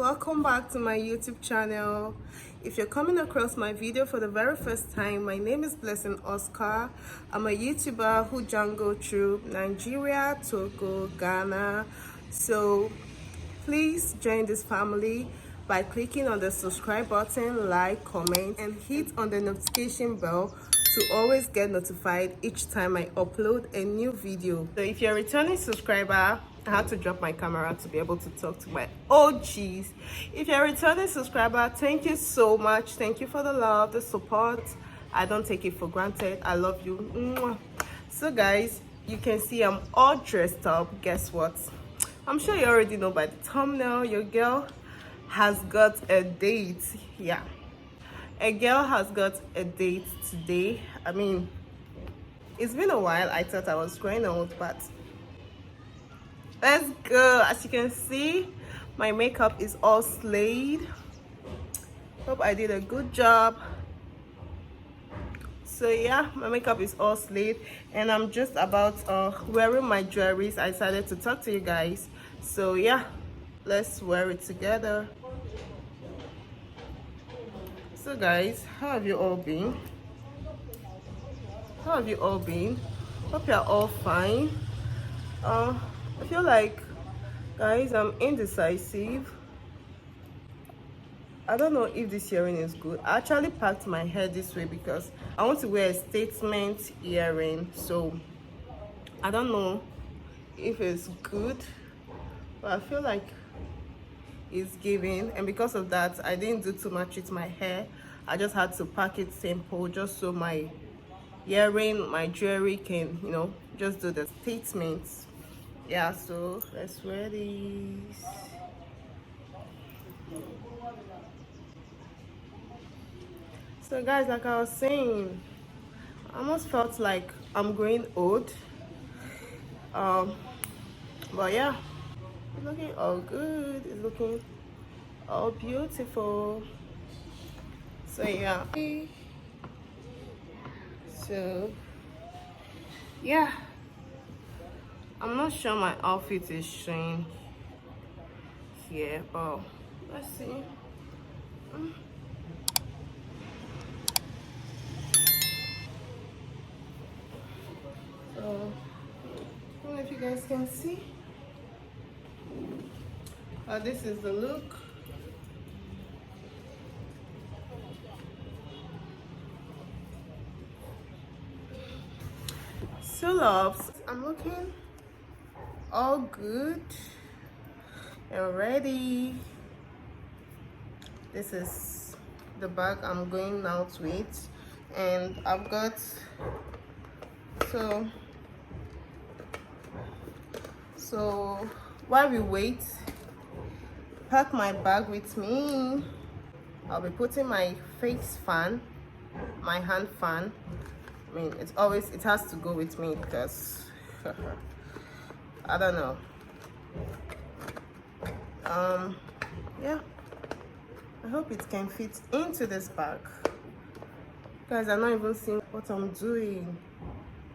welcome back to my YouTube channel. If you're coming across my video for the very first time, my name is Blessing Oscar. I'm a YouTuber who jango through Nigeria, Togo, Ghana. So please join this family by clicking on the subscribe button, like, comment, and hit on the notification bell to always get notified each time I upload a new video. So if you're a returning subscriber, I had to drop my camera to be able to talk to my OGs. If you're a returning subscriber, thank you so much. Thank you for the love, the support. I don't take it for granted. I love you. Mwah. So guys, you can see I'm all dressed up. Guess what? I'm sure you already know by the thumbnail, your girl has got a date. Yeah, a girl has got a date today. I mean, it's been a while. I thought I was growing old, but let's go. As you can see, my makeup is all slayed. Hope I did a good job. So yeah, my makeup is all slayed and I'm just about wearing my jewelries. I decided to talk to you guys, so yeah, let's wear it together. So guys, how have you all been? Hope you're all fine. I feel like, guys, I'm indecisive. I don't know if this earring is good. I actually packed my hair this way because I want to wear a statement earring. So I don't know if it's good, but I feel like it's giving. And because of that, I didn't do too much with my hair. I just had to pack it simple just so my earring, my jewelry can, you know, just do the statements. Yeah, so let's wear these. So guys, like I was saying, I almost felt like I'm growing old. But yeah, it's looking all good. It's looking all beautiful. So yeah. So yeah, I'm not sure my outfit is showing here, but let's see. So I don't know if you guys can see. This is the look. So loves, I'm looking all good and ready. This is the bag I'm going out with, and I've got, so while we wait, pack my bag with me. I'll be putting my face fan, my hand fan. I mean, it has to go with me because I don't know. Yeah, I hope it can fit into this bag. Guys, I'm not even seeing what I'm doing.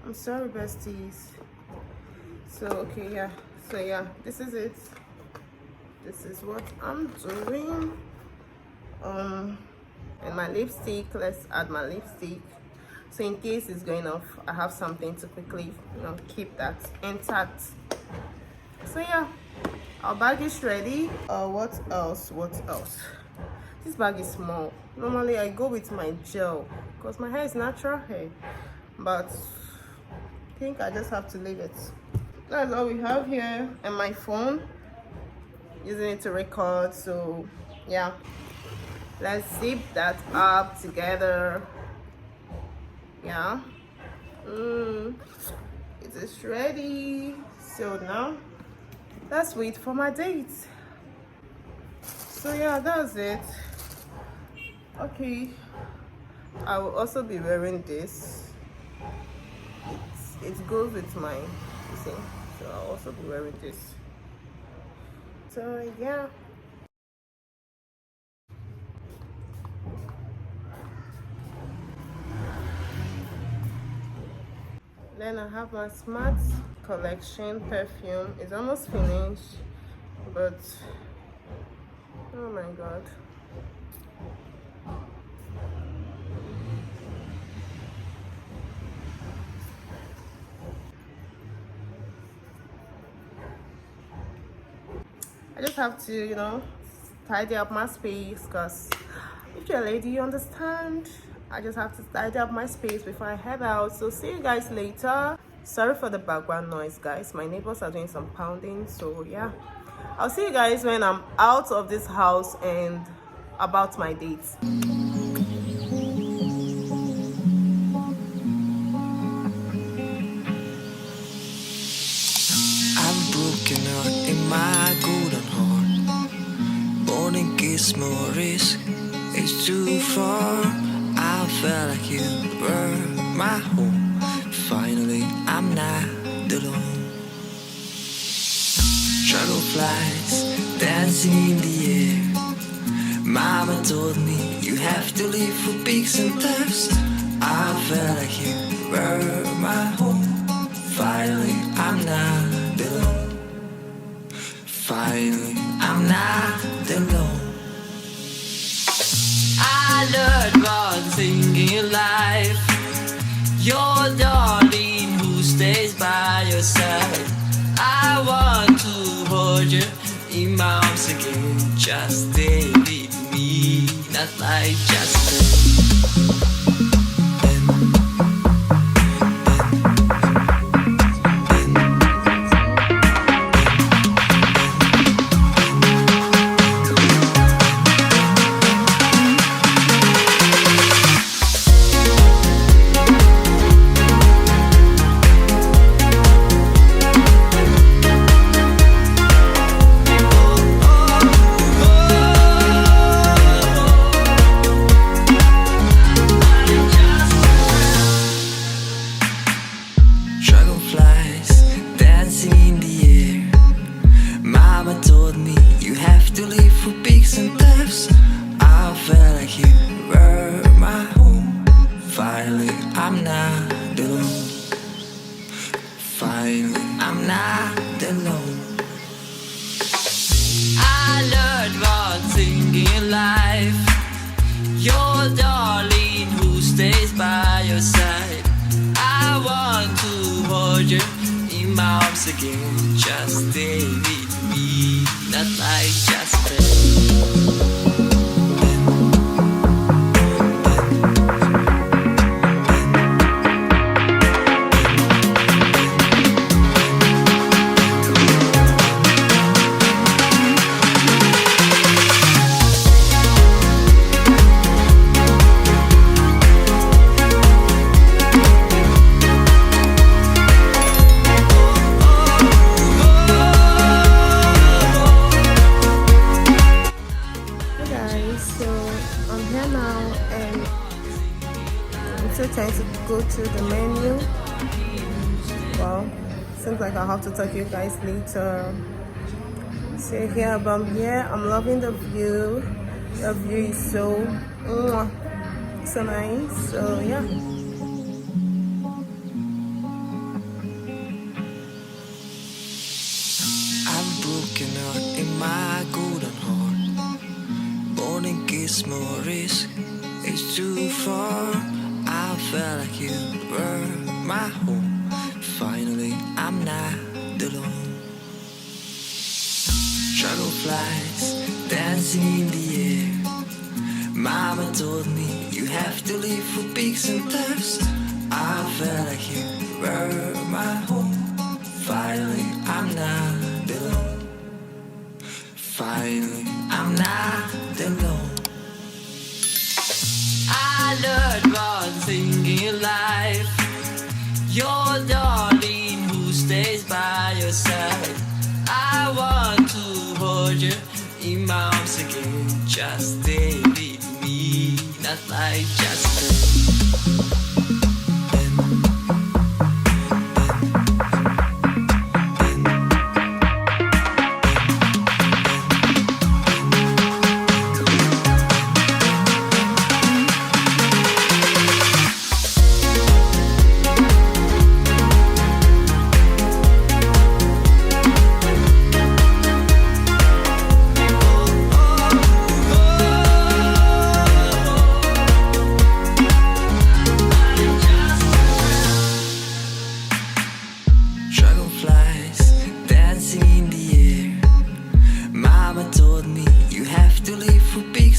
I'm sorry, besties. So okay, yeah, so yeah, this is it. This is what I'm doing. And my lipstick, let's add my lipstick, so in case it's going off, I have something to quickly, you know, keep that intact. So yeah, our bag is ready. What else? This bag is small. Normally I go with my gel because my hair is natural hair, but I think I just have to leave it. That's all we have here, and my phone, using it to record. So yeah, let's zip that up together. Yeah, it is ready. So now let's wait for my date. So yeah, that's it. Okay, I will also be wearing this. It goes with my, you see, so I'll also be wearing this. So yeah, then I have my Smart collection perfume. It's almost finished, but Oh my god. I just have to, tidy up my space, because if you're a lady, you understand. I just have to tidy up my space before I head out. So see you guys later. Sorry for the background noise, guys. My neighbors are doing some pounding. So yeah, I'll see you guys when I'm out of this house and about my dates. I'm broken out in my golden heart. Born in Gizmo risk, it's too far. I felt like you were my home. Finally, I'm not alone. Dragonflies dancing in the air. Mama told me you have to live for peaks and depths. I felt like you were my home. Finally, I'm not alone. Finally, I'm not alone. I learned one thing in life. You're darling who stays by your side. I want to hold you in my arms again. Just stay with me, not like just stay. Again, just stay with me, not like just stay. Trying to go to the menu. Well, seems like I'll have to talk to you guys later. So here, but here I'm loving the view. The view is so so nice. So yeah. I'm broken out in my golden heart. Born in Gizmo risk, it's too far. I felt like you were my home. Finally, I'm not alone. Dragonflies dancing in the air. Mama told me you have to live for peaks and depths. I felt like you were my home. Finally, I'm not alone. Finally, I'm not alone. I learned one thing in life. You're darling who stays by your side. I want to hold you in my arms again. Just stay with me, not like just stay.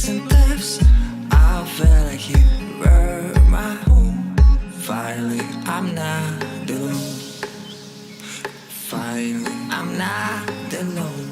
mistakes and thefts. I feel like you were my home. Finally, I'm not alone. Finally, I'm not alone.